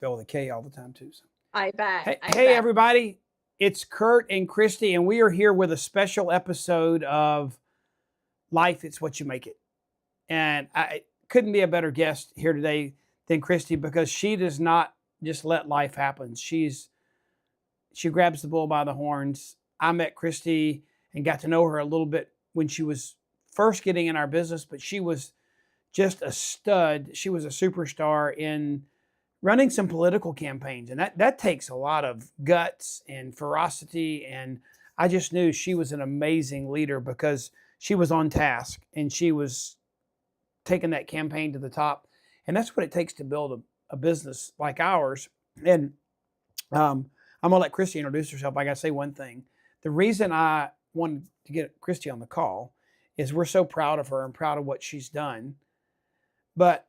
spell the K all the time too. So. I bet. Hey, I hey, bet. everybody! It's Kurt and Kristy, and we are here with a special episode of Life. It's what you make it, and I couldn't be a better guest here today than Kristy because she does not just let life happen. She grabs the bull by the horns. I met Kristy and got to know her a little bit when she was first getting in our business, but she was just a stud. She was a superstar in running some political campaigns, and that takes a lot of guts and ferocity. And I just knew she was an amazing leader because she was on task and she was taking that campaign to the top. And that's what it takes to build a business like ours. And I'm gonna let Kristy introduce herself. I gotta say one thing. The reason I wanted to get Kristy on the call is we're so proud of her and proud of what she's done. But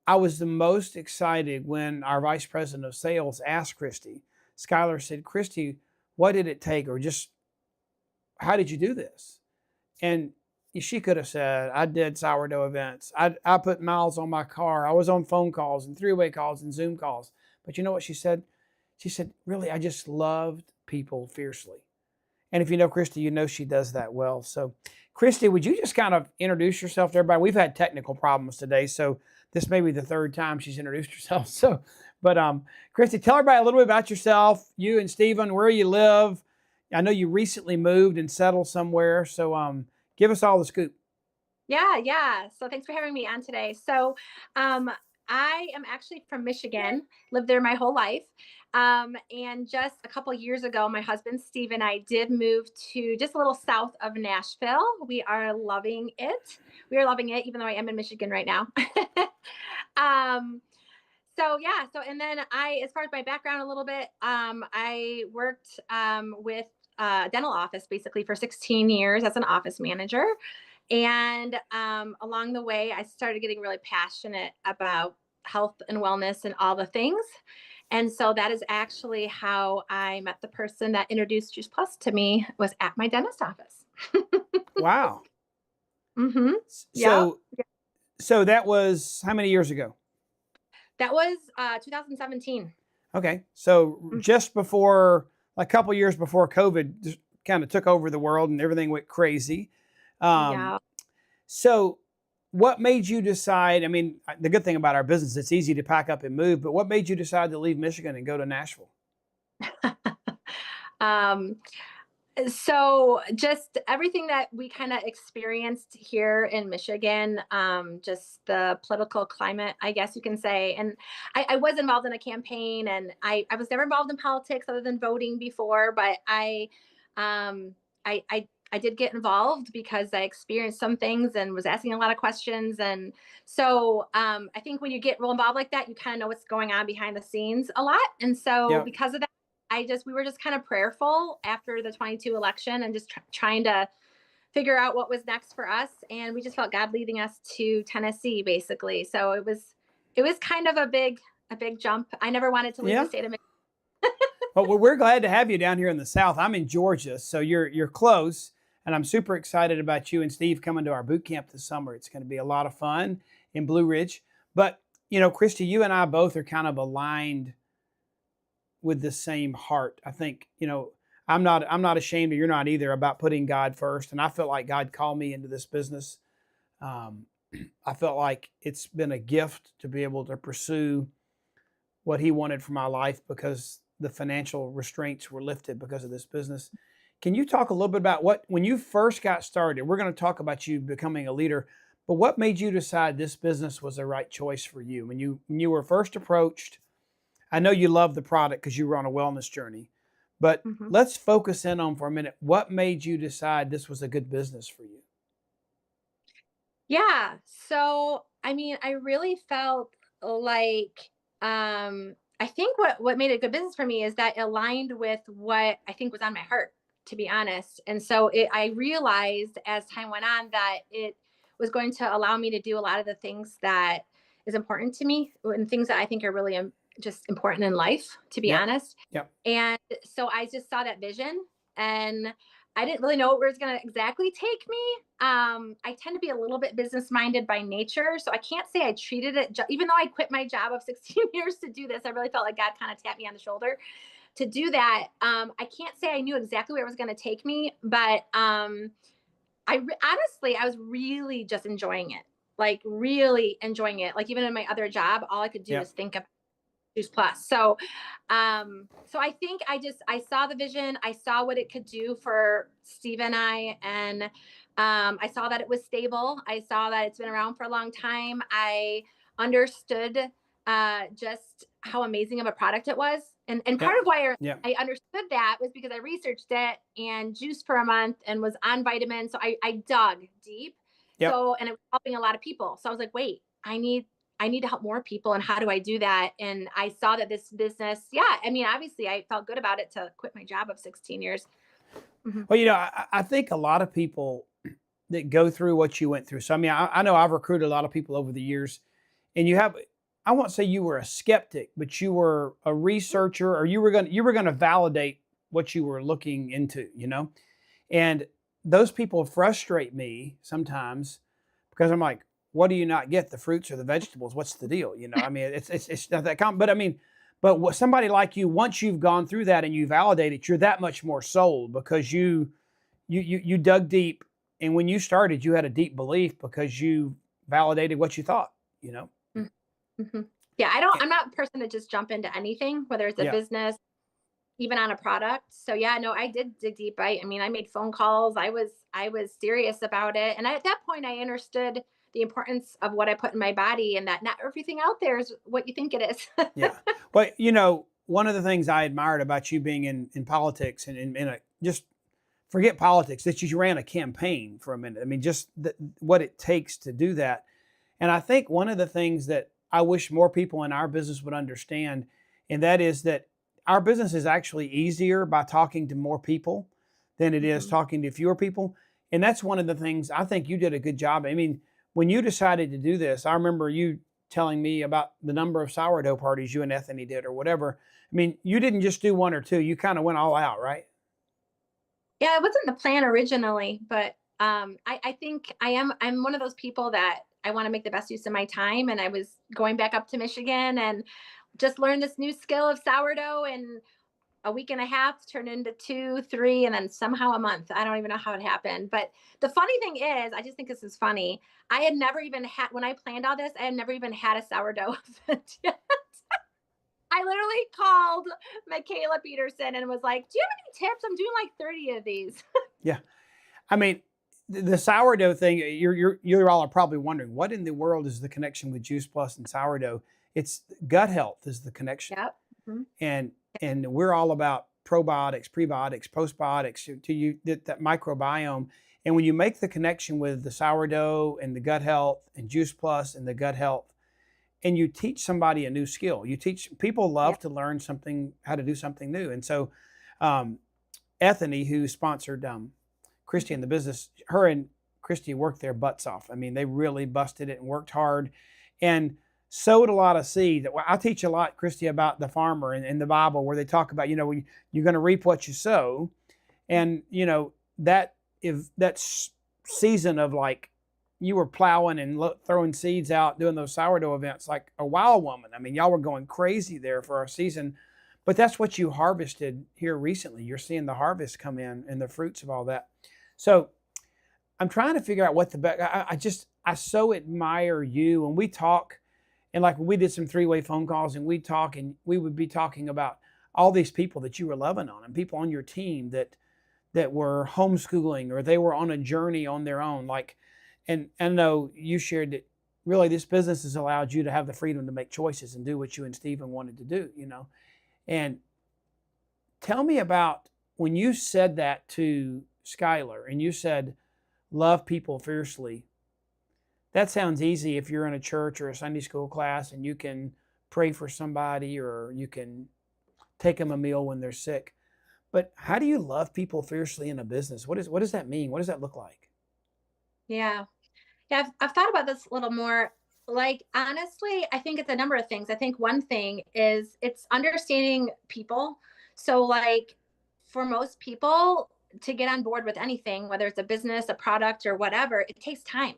I was the most excited when our vice president of sales asked Kristy. Skylar said, Kristy, what did it take? Or just how did you do this? And she could have said, I did sourdough events. I put miles on my car. I was on phone calls and three-way calls and Zoom calls. But you know what she said? She said, really, I just loved people fiercely. And if you know Kristy, you know she does that well. So, Kristy, would you just kind of introduce yourself to everybody? We've had technical problems today, so this may be the third time she's introduced herself. So, but Kristy, tell everybody a little bit about yourself, you and Stephen, where you live. I know you recently moved and settled somewhere, so give us all the scoop. Yeah. So thanks for having me on today. So I am actually from Michigan, lived there my whole life. And just a couple years ago, my husband Steve and I did move to just a little south of Nashville. We are loving it. We are loving it, even though I am in Michigan right now. um, so yeah, and then as far as my background a little bit, I worked with a dental office basically for 16 years as an office manager. And along the way, I started getting really passionate about health and wellness and all the things. And so that is actually how I met the person that introduced Juice Plus to me was at my dentist office. Wow. Mm-hmm. Yeah. So, so that was how many years ago? That was 2017. Okay. So just before, a couple years before COVID just kind of took over the world and everything went crazy. Um, Yeah. so what made you decide? I mean, the good thing about our business, it's easy to pack up and move, but what made you decide to leave Michigan and go to Nashville? um, so just everything that we kind of experienced here in Michigan, just the political climate, I guess you can say. And I was involved in a campaign, and I was never involved in politics other than voting before, but um, I did get involved because I experienced some things and was asking a lot of questions. And so I think when you get real involved like that, you kind of know what's going on behind the scenes a lot. And so Yeah. because of that, we were just kind of prayerful after the 22 election and just trying to figure out what was next for us. And we just felt God leading us to Tennessee, basically. So it was kind of a big jump. I never wanted to leave the Yeah. state of Michigan. Well, we're glad to have you down here in the South. I'm in Georgia, so you're close, and I'm super excited about you and Steve coming to our boot camp this summer. It's going to be a lot of fun in Blue Ridge. But you know, Kristy, you and I both are kind of aligned with the same heart. I think, you know, I'm not ashamed, and you're not either, about putting God first. And I felt like God called me into this business. Um, I felt like it's been a gift to be able to pursue what He wanted for my life because the financial restraints were lifted because of this business. Can you talk a little bit about when you first got started? We're going to talk about you becoming a leader, but what made you decide this business was the right choice for you when you were first approached? I know you love the product because you were on a wellness journey, but Mhm. let's focus in on for a minute. What made you decide this was a good business for you? Yeah. So, I mean, I really felt like I think what made it good business for me is that it aligned with what I think was on my heart, to be honest. And so I realized as time went on that it was going to allow me to do a lot of the things that is important to me and things that I think are really just important in life, to be Yep. honest. Yep. And so I just saw that vision, and I didn't really know where it was going to exactly take me. I tend to be a little bit business minded by nature. So I can't say I treated it, even though I quit my job of 16 years to do this, I really felt like God kind of tapped me on the shoulder to do that. I can't say I knew exactly where it was going to take me, but honestly, I was really just enjoying it, like really enjoying it. Like even in my other job, all I could do Yeah. was think about Juice Plus. So I think I saw the vision. I saw what it could do for Steve and I, and I saw that it was stable. I saw that it's been around for a long time. I understood just how amazing of a product it was, and Yeah. part of why Yeah. I understood that was because I researched it and juiced for a month and was on vitamins. So I dug deep. Yep. So, and it was helping a lot of people. So I was like, wait, I need to help more people. And how do I do that? And I saw that this business, yeah, I mean, obviously I felt good about it to quit my job of 16 years. Mhm. Well, I think a lot of people that go through what you went through. So, I mean, I know I've recruited a lot of people over the years, and I won't say you were a skeptic, but you were a researcher, or you were going to validate what you were looking into, and those people frustrate me sometimes because I'm like, what do you not get? The fruits or the vegetables? What's the deal? I mean, it's not that common, but I mean, but what somebody like you, once you've gone through that and you validate it, you're that much more sold because you dug deep, and when you started, you had a deep belief because you validated what you thought. You know. Mhm. Yeah, Eh, I'm not a person to just jump into anything, whether it's a Yeah. business, even on a product. So yeah, no, I did dig deep. I mean, I made phone calls. I was serious about it. And at that point I understood the importance of what I put in my body and that not everything out there is what you think it is. Yeah. Well, one of the things I admired about you being in politics and just forget politics, that you ran a campaign for a minute. I mean, just what it takes to do that. And I think one of the things that I wish more people in our business would understand, and that is that our business is actually easier by talking to more people than it is Mhm. talking to fewer people. And that's one of the things I think you did a good job. I mean, when you decided to do this, I remember you telling me about the number of sourdough parties you and Ethany did or whatever. I mean, you didn't just do one or two, you kind of went all out, right? Yeah, it wasn't the plan originally, but I think I'm one of those people that I want to make the best use of my time. And I was going back up to Michigan and just learned this new skill of sourdough, and a week and a half turned into 2, 3, and then somehow a month. I don't even know how it happened. But the funny thing is, I just think this is funny. I had never even had, when I planned all this, I had never even had a sourdough event yet. I literally called Michaela Peterson and was like, do you have any tips? I'm doing like 30 of these. Yeah. I mean, the sourdough thing, you're all are probably wondering, what in the world is the connection with Juice Plus and sourdough? It's gut health is the connection. Yep. Mhm. And we're all about probiotics, prebiotics, postbiotics to you that microbiome. And when you make the connection with the sourdough and the gut health and Juice Plus and the gut health, and you teach somebody a new skill, you teach people love Yep. to learn something, how to do something new. And so, um, Ethany, who sponsored Kristy in the business, her and Kristy worked their butts off. I mean, they really busted it and worked hard and sowed a lot of seed. I teach a lot, Kristy, about the farmer in the Bible, where they talk about, you're going to reap what you sow. And, that if that season of like you were plowing and throwing seeds out, doing those sourdough events like a wild woman. I mean, y'all were going crazy there for our season. But that's what you harvested here recently. You're seeing the harvest come in and the fruits of all that. So I'm trying to figure out what the best. I so admire you, and we talk, and like we did some three-way phone calls, and we talk, and we would be talking about all these people that you were loving on, and people on your team that were homeschooling or they were on a journey on their own. Like, and I know you shared that really this business has allowed you to have the freedom to make choices and do what you and Stephen wanted to do. And tell me about when you said that to Skylar and you said, love people fiercely. That sounds easy if you're in a church or a Sunday school class and you can pray for somebody or you can take them a meal when they're sick. But how do you love people fiercely in a business? What does that mean? What does that look like? Yeah. Yeah. I've thought about this a little more. Like, honestly, I think it's a number of things. I think one thing is it's understanding people. So, like, for most people, to get on board with anything, whether it's a business, a product, or whatever, it takes time.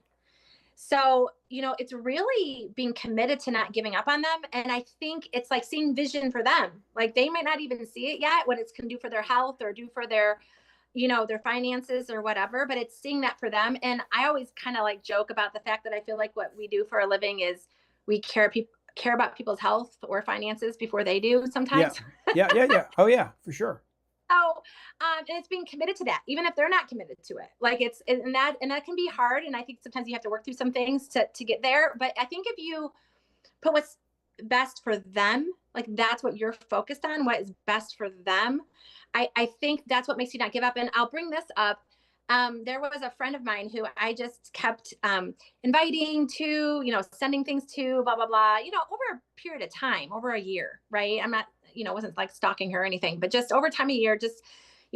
So, it's really being committed to not giving up on them. And I think it's like seeing vision for them. Like they might not even see it yet, what it can do for their health or do for their, their finances or whatever, but it's seeing that for them. And I always kind of like joke about the fact that I feel like what we do for a living is we care about people's health or finances before they do sometimes. Yeah. Oh yeah, for sure. So, and it's being committed to that, even if they're not committed to it. Like and that can be hard. And I think sometimes you have to work through some things to get there. But I think if you put what's best for them, like that's what you're focused on, what is best for them, I think that's what makes you not give up. And I'll bring this up. There was a friend of mine who I just kept inviting to, sending things to, blah, blah, blah, over a period of time, over a year, right? I'm not, wasn't like stalking her or anything, but just over time, a year, just,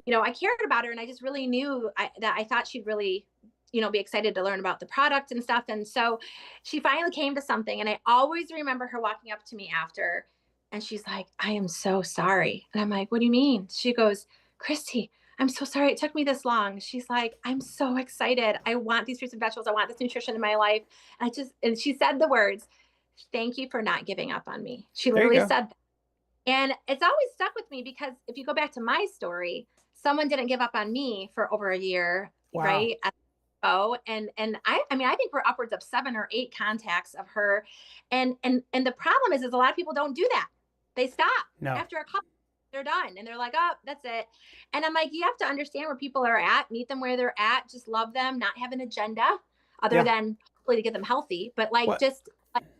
I cared about her and I just really knew that I thought she'd really, be excited to learn about the product and stuff. And so she finally came to something. And I always remember her walking up to me after and she's like, I am so sorry. And I'm like, what do you mean? She goes, Kristy, I'm so sorry it took me this long. She's like, I'm so excited. I want these fruits and vegetables. I want this nutrition in my life. And she said the words, thank you for not giving up on me. She literally said that. And it's always stuck with me because if you go back to my story, someone didn't give up on me for over a year, right? And I think we're upwards of 7 or 8 contacts of her. And the problem is a lot of people don't do that. They stop after a couple. They're done. And they're like, oh, that's it. And I'm like, you have to understand where people are at, meet them where they're at, just love them, not have an agenda other than hopefully to get them healthy, but just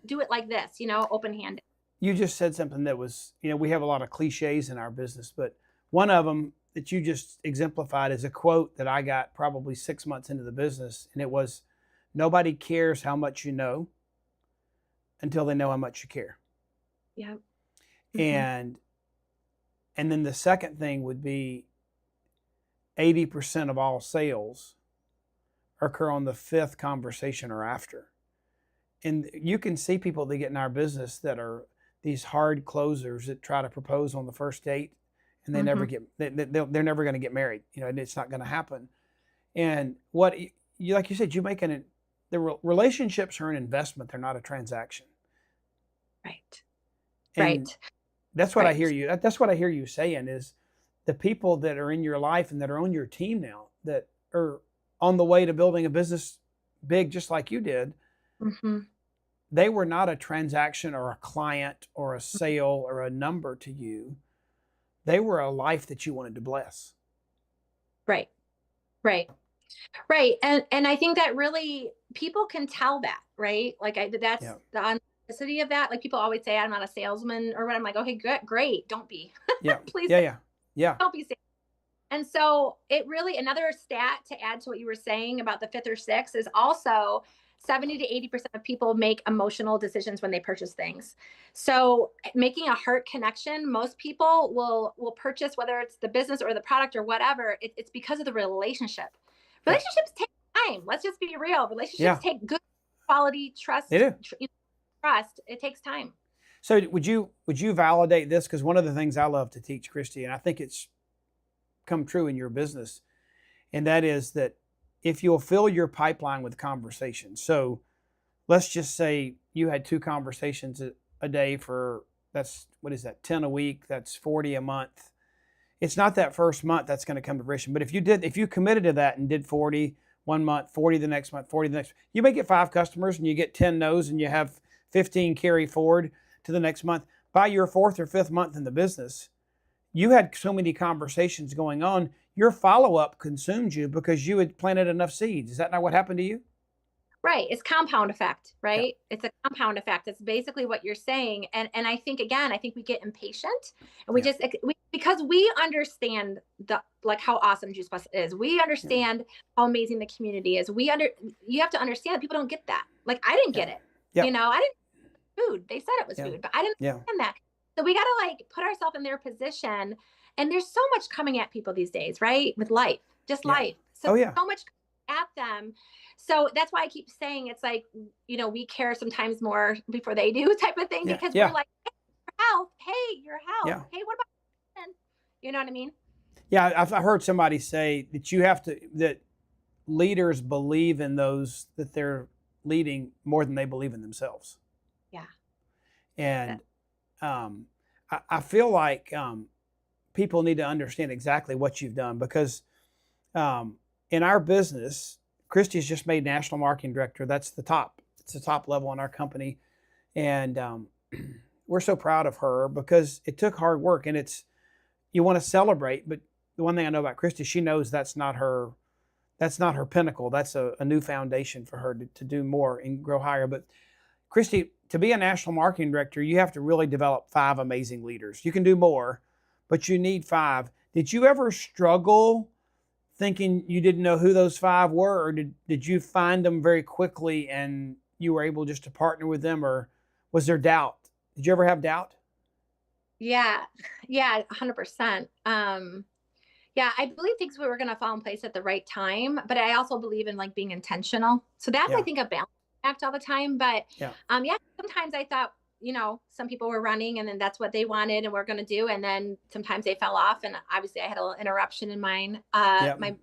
do it like this, open-handed. You just said something that was, we have a lot of cliches in our business, but one of them that you just exemplified is a quote that I got probably 6 months into the business. And it was, nobody cares how much you know until they know how much you care. Yeah. And then the second thing would be 80% of all sales occur on the 5th conversation or after. And you can see people that get in our business that are these hard closers that try to propose on the first date and they never get, they're never going to get married, and it's not going to happen. And what you, like you said, the relationships are an investment. They're not a transaction. Right. And that's what I hear you. That's what I hear you saying is the people that are in your life and that are on your team now that are on the way to building a business big, just like you did. They were not a transaction or a client or a sale or a number to you. They were a life that you wanted to bless. Right. And I think that really people can tell that, right? Like that's the authenticity of that. Like people always say, I'm not a salesman or what. I'm like, okay, great. Don't be. Please. Yeah. Don't be salesman. And so it really, another stat to add to what you were saying about the 5th or 6th is also 70 to 80% of people make emotional decisions when they purchase things. So making a heart connection, most people will purchase, whether it's the business or the product or whatever, it's because of the relationship. Relationships take time. Let's just be real. Relationships take good quality trust. Trust. It takes time. So would you validate this? Because one of the things I love to teach, Kristy, and I think it's come true in your business, and that is that if you'll fill your pipeline with conversations. So let's just say you had 2 conversations a day for, that's, 10 a week, that's 40 a month. It's not that first month that's going to come to fruition. But if you committed to that and did 40 one month, 40 the next month, 40 the next, you may get 5 customers and you get 10 no's and you have 15 carry forward to the next month. By your 4th or 5th month in the business, you had so many conversations going on, your follow-up consumed you because you had planted enough seeds. Is that not what happened to you? Right. It's compound effect, right? Yeah. It's a compound effect. It's basically what you're saying. And I think, again, we get impatient and because we understand how awesome Juice Plus is. We understand how amazing the community is. You have to understand that people don't get that. Like I didn't get it. I didn't food. They said it was food, but I didn't understand that. So we got to put ourselves in their position. And there's so much coming at people these days, right? With life, life. So so much at them. So that's why I keep saying it's like, we care sometimes more before they do type of thing, because we're like, hey, your health. Hey, your health. Hey, what about you know what I mean? Yeah, I've heard somebody say that you have to that leaders believe in those that they're leading more than they believe in themselves. Yeah. And That, um, I feel like people need to understand exactly what you've done because in our business, Christy's just made national marketing director. That's the top. It's the top level in our company, and we're so proud of her because it took hard work. And it's you want to celebrate, but the one thing I know about Christy, she knows that's not her. That's not her pinnacle. That's a new foundation for her to do more and grow higher. But Christy, to be a national marketing director, you have to really develop 5 amazing leaders. You can do more, but you need 5. Did you ever struggle thinking you didn't know who those 5 were, or did you find them very quickly and you were able just to partner with them, or was there doubt? Did you ever have doubt? yeah. Yeah. 100%. Yeah, I believe things were going to fall in place at the right time, but I also believe in like being intentional. So that's, I Yeah, think, a balance act all the time. But yeah, yeah, sometimes I thought, some people were running and then that's what they wanted and we're going to do. And then sometimes they fell off. And obviously I had a little interruption in mine, yeah, my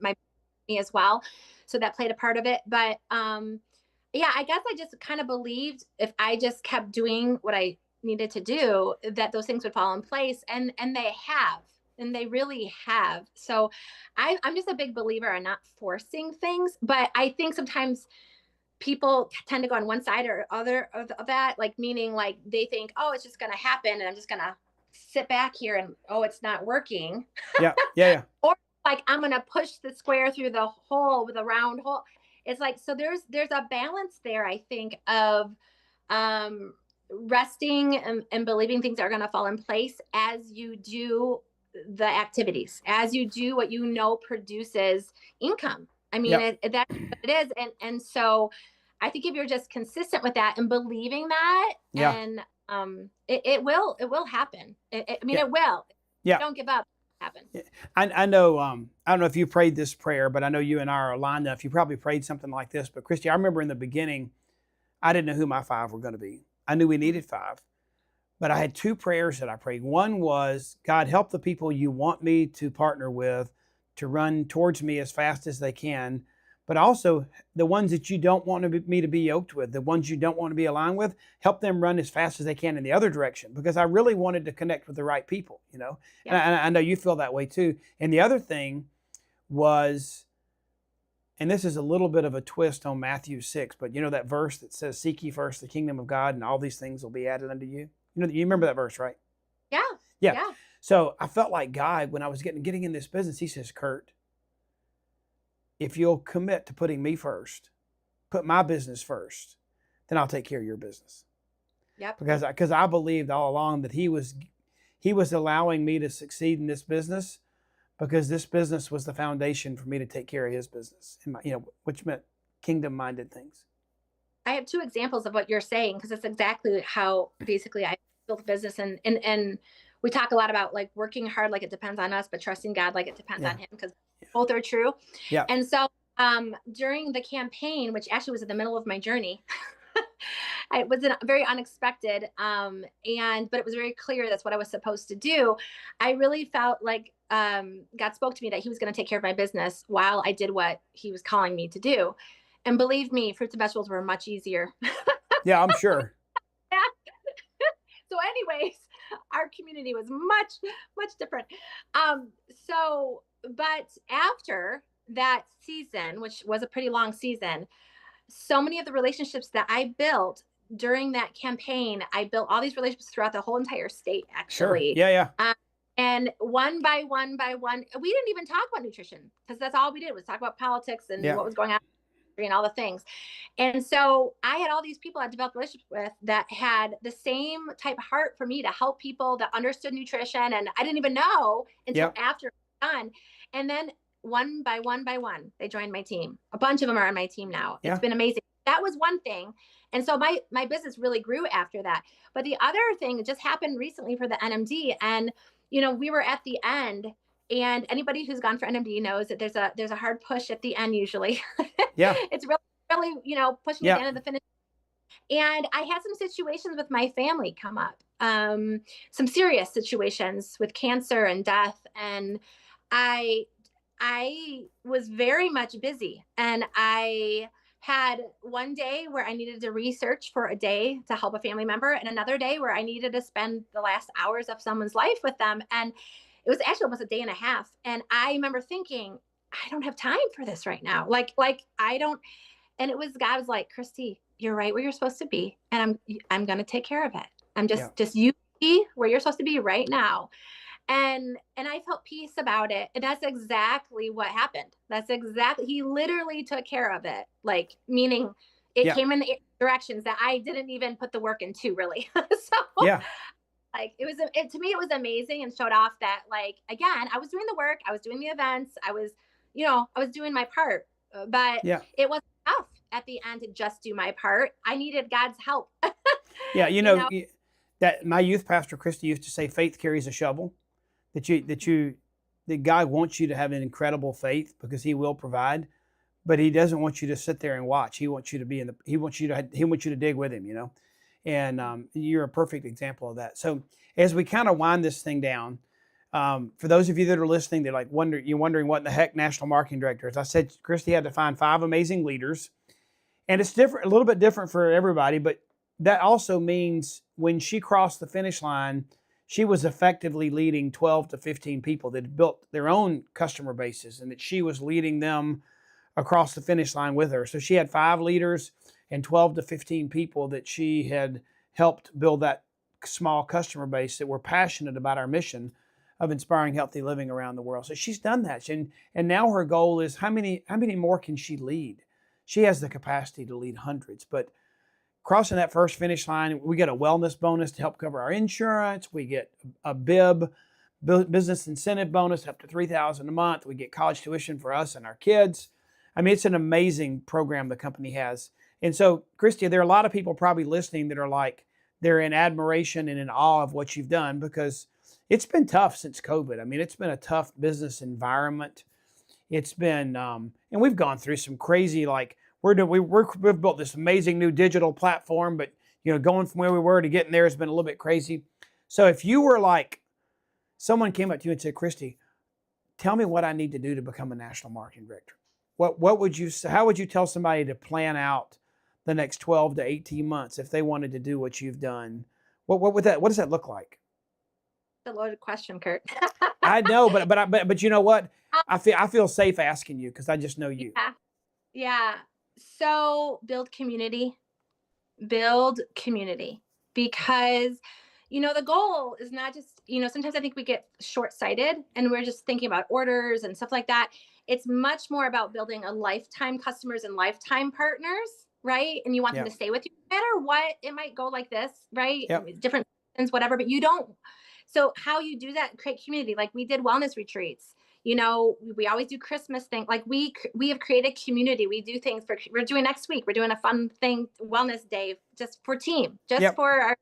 me as well. So that played a part of it. But yeah, I guess I just kind of believed if I just kept doing what I needed to do, that those things would fall in place. And they have. And they really have. So I'm just a big believer in not forcing things. But I think sometimes people tend to go on one side or other of that, like meaning like they think, oh, it's just going to happen and I'm just going to sit back here and, oh, it's not working. yeah, yeah, yeah, Or like I'm going to push the square through the hole with a round hole. It's like, so there's a balance there, I think, of um resting and believing things are going to fall in place as you do the activities, as you do what produces income. I mean, yeah, that's what it is. And so I think if you're just consistent with that and believing that, yeah, and it will happen. I mean, yeah, it will. yeah. Don't give up. Happen. Yeah. I know. I don't know if you prayed this prayer, but I know you and I are aligned enough. You probably prayed something like this. But Christy, I remember in the beginning, I didn't know who my 5 were going to be. I knew we needed 5, but I had 2 prayers that I prayed. One was, God, help the people you want me to partner with to run towards me as fast as they can, but also the ones that you don't want me to be yoked with, the ones you don't want to be aligned with, help them run as fast as they can in the other direction, because I really wanted to connect with the right people, you know? And Yeah. I know you feel that way too. And the other thing was, and this is a little bit of a twist on Matthew 6, but you know that verse that says, seek ye first the kingdom of God and all these things will be added unto you? You remember that verse, right? Yeah. Yeah. Yeah. So I felt like God, when I was getting in this business, he says, Kurt, if you'll commit to putting me first, put my business first, then I'll take care of your business. Yep. Because I believed all along that he was allowing me to succeed in this business, because this business was the foundation for me to take care of his business, and which meant kingdom minded things. I have 2 examples of what you're saying, because it's exactly how basically I built a business. And we talk a lot about like working hard like it depends on us, but trusting God like it depends Yeah. on him, because both are true. Yeah. And so during the campaign, which actually was in the middle of my journey, it was very unexpected, but it was very clear that's what I was supposed to do. I really felt like God spoke to me that he was going to take care of my business while I did what he was calling me to do. And believe me, fruits and vegetables were much easier. Yeah, I'm sure. So anyways, our community was much different. So but after that season, which was a pretty long season, so many of the relationships that I built during that campaign, I built all these relationships throughout the whole entire state, Sure. actually. Yeah, yeah. And one by one we didn't even talk about nutrition, because that's all we did was talk about politics and Yeah. what was going on and all the things. And so I had all these people I developed relationships with that had the same type of heart for me to help people, that understood nutrition. And I didn't even know until Yep. after it was done. And then one by one, they joined my team. A bunch of them are on my team now. Yeah. It's been amazing. That was one thing. And so my business really grew after that. But the other thing just happened recently for the NMD. And, we were at the end, and anybody who's gone for NMD knows that there's a hard push at the end usually. Yeah. It's really, pushing at the end of the finish. And I had some situations with my family come up, some serious situations with cancer and death. And I I was very much busy, and I had one day where I needed to research for a day to help a family member, and another day where I needed to spend the last hours of someone's life with them. And it was actually almost a day and a half. And I remember thinking, I don't have time for this right now. Like I don't. And it was God was like, Kristy, you're right where you're supposed to be, and I'm gonna take care of it. I'm Yeah. just you be where you're supposed to be right now. And I felt peace about it. And that's exactly what happened. That's exactly, he literally took care of it. Like, meaning it Yeah. came in the directions that I didn't even put the work into, really. So Yeah. like to me it was amazing, and showed off that, like, again, I was doing the work, I was doing the events, I was, I was doing my part. But Yeah. it wasn't enough at the end to just do my part. I needed God's help. Yeah. you know That my youth pastor, Christy, used to say, faith carries a shovel. That God wants you to have an incredible faith because he will provide, but he doesn't want you to sit there and watch. He wants you to be he wants you to dig with him, and you're a perfect example of that. So as we kind of wind this thing down, for those of you that are listening, they're like, you're wondering what in the heck national marketing director is. I said Christy had to find 5 amazing leaders, and it's different, a little bit different for everybody, but that also means when she crossed the finish line, she was effectively leading 12 to 15 people that had built their own customer bases, and that she was leading them across the finish line with her. So she had 5 leaders and 12 to 15 people that she had helped build that small customer base that were passionate about our mission of inspiring healthy living around the world. So she's done that. And now her goal is how many more can she lead? She has the capacity to lead hundreds, but crossing that first finish line, we get a wellness bonus to help cover our insurance. We get a BIB, business incentive bonus, up to $3,000 a month. We get college tuition for us and our kids. I mean, it's an amazing program the company has. And so, Kristy, there are a lot of people probably listening that are like, they're in admiration and in awe of what you've done, because it's been tough since COVID. I mean, it's been a tough business environment. It's been, and we've gone through some crazy, like, we've built this amazing new digital platform, but going from where we were to getting there has been a little bit crazy. So if you were like, someone came up to you and said, Kristy, tell me what I need to do to become a national marketing director, what would you say? How would you tell somebody to plan out the next 12 to 18 months if they wanted to do what you've done? What does that look like? It's a loaded question, Kurt. I know, but you know what? I feel safe asking you because I just know you. Yeah. Yeah. So build community, because, the goal is not just, sometimes I think we get short sighted and we're just thinking about orders and stuff like that. It's much more about building a lifetime customers and lifetime partners, right? And you want them Yeah. to stay with you no matter what. It might go like this, right? Yep. Different seasons, whatever, but you don't. So how you do that, create community. Like we did wellness retreats. We always do Christmas thing. Like we have created community. We do things we're doing next week. We're doing a fun thing, wellness day, just for team, just Yep. for our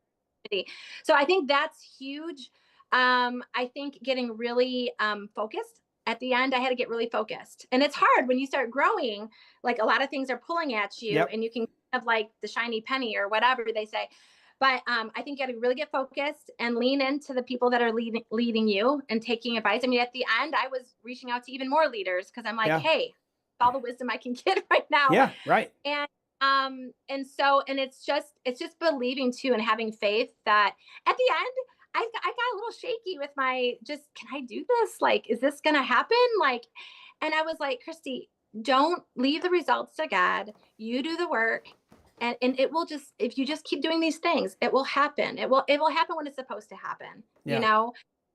community. So I think that's huge. I think getting really focused at the end, I had to get really focused. And it's hard when you start growing, like a lot of things are pulling at you. Yep. And you can have like the shiny penny or whatever they say. But I think you got to really get focused and lean into the people that are leading you and taking advice. I mean, at the end, I was reaching out to even more leaders because I'm like, Yeah. hey, all the wisdom I can get right now. Yeah. Right. And it's just believing too, and having faith that at the end, I got a little shaky with can I do this? Like, is this going to happen? Like, and I was like, Kristy, don't leave the results to God. You do the work. And it will just, if you just keep doing these things, it will happen. It will happen when it's supposed to happen, Yeah.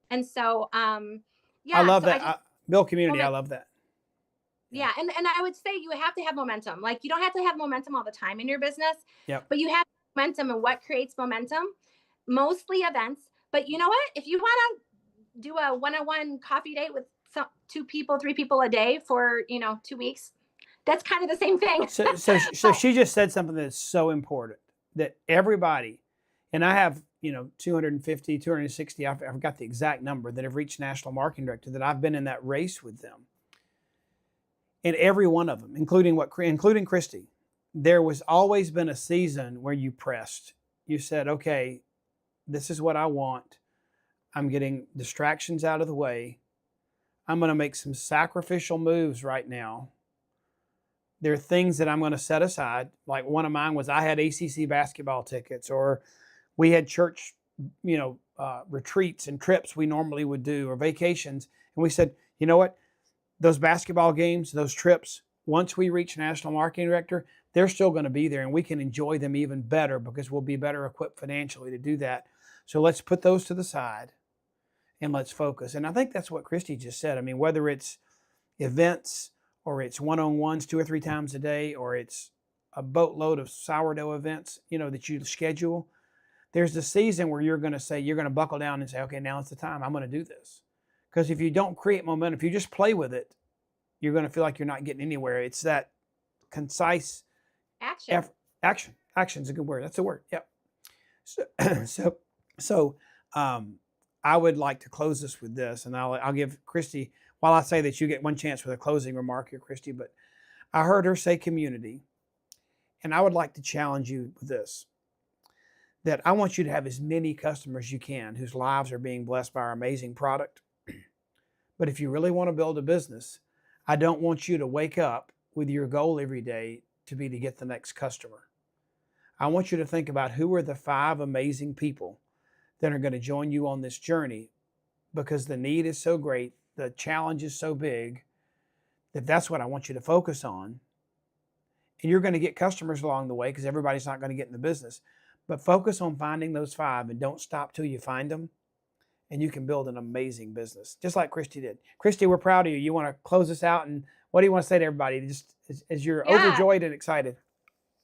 And so, I yeah, love so that. Build community. I love that. Yeah. And I would say you have to have momentum. Like you don't have to have momentum all the time in your business, Yep. but you have momentum. And what creates momentum? Mostly events. But you know what? If you want to do a one-on-one coffee date with 2 people, 3 people a day for, 2 weeks, that's kind of the same thing. So she just said something that's so important, that everybody, and I have, 250, 260, I forgot the exact number, that have reached national marketing director, that I've been in that race with them. And every one of them, including Kristy, there was always been a season where you pressed. You said, okay, this is what I want. I'm getting distractions out of the way. I'm going to make some sacrificial moves right now. There are things that I'm going to set aside. Like one of mine was I had ACC basketball tickets, or we had church, retreats and trips we normally would do, or vacations. And we said, you know what? Those basketball games, those trips, once we reach national marketing director, they're still going to be there and we can enjoy them even better because we'll be better equipped financially to do that. So let's put those to the side and let's focus. And I think that's what Kristy just said. I mean, whether it's events or it's one-on-ones 2 or 3 times a day, or it's a boatload of sourdough events, that you schedule, there's the season where you're going to buckle down and say, okay, now it's the time. I'm going to do this. Because if you don't create momentum, if you just play with it, you're going to feel like you're not getting anywhere. It's that concise action. Action. Action is a good word. That's a word. Yep. So, I would like to close this with this, and I'll give Kristy, while I say that you get one chance for the closing remark here, Kristy, but I heard her say community, and I would like to challenge you with this, that I want you to have as many customers as you can whose lives are being blessed by our amazing product. But if you really want to build a business, I don't want you to wake up with your goal every day to get the next customer. I want you to think about who are the 5 amazing people that are going to join you on this journey, because the need is so great, the challenge is so big, that's what I want you to focus on. And you're going to get customers along the way because everybody's not going to get in the business. But focus on finding those 5 and don't stop till you find them. And you can build an amazing business, just like Kristy did. Kristy, we're proud of you. You want to close us out, and what do you want to say to everybody, just as you're overjoyed and excited?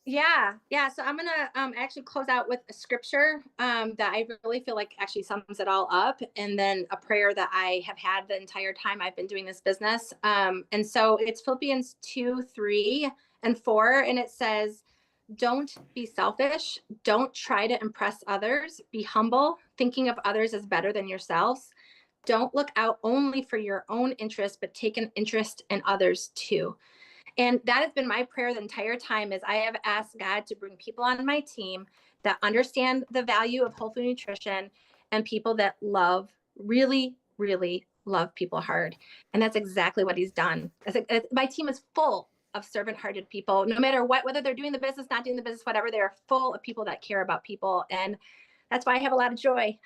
Yeah. So I'm gonna actually close out with a scripture that I really feel like actually sums it all up, and then a prayer that I have had the entire time I've been doing this business. And so it's Philippians 2, 3, and 4, and it says, "Don't be selfish. Don't try to impress others. Be humble, thinking of others as better than yourselves. Don't look out only for your own interest, but take an interest in others too." And that has been my prayer the entire time, is I have asked God to bring people on my team that understand the value of whole food nutrition, and people that really, really love people hard. And that's exactly what he's done. My team is full of servant-hearted people, no matter what, whether they're doing the business, not doing the business, whatever, they're full of people that care about people. And that's why I have a lot of joy.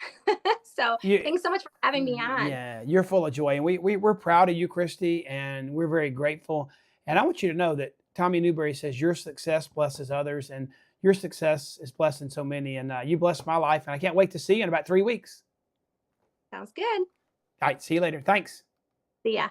So thanks so much for having me on. Yeah, you're full of joy. And we're proud of you, Kristy, and we're very grateful. And I want you to know that Tommy Newberry says your success blesses others, and your success is blessing so many. And you blessed my life, and I can't wait to see you in about 3 weeks. Sounds good. All right, see you later. Thanks. See ya.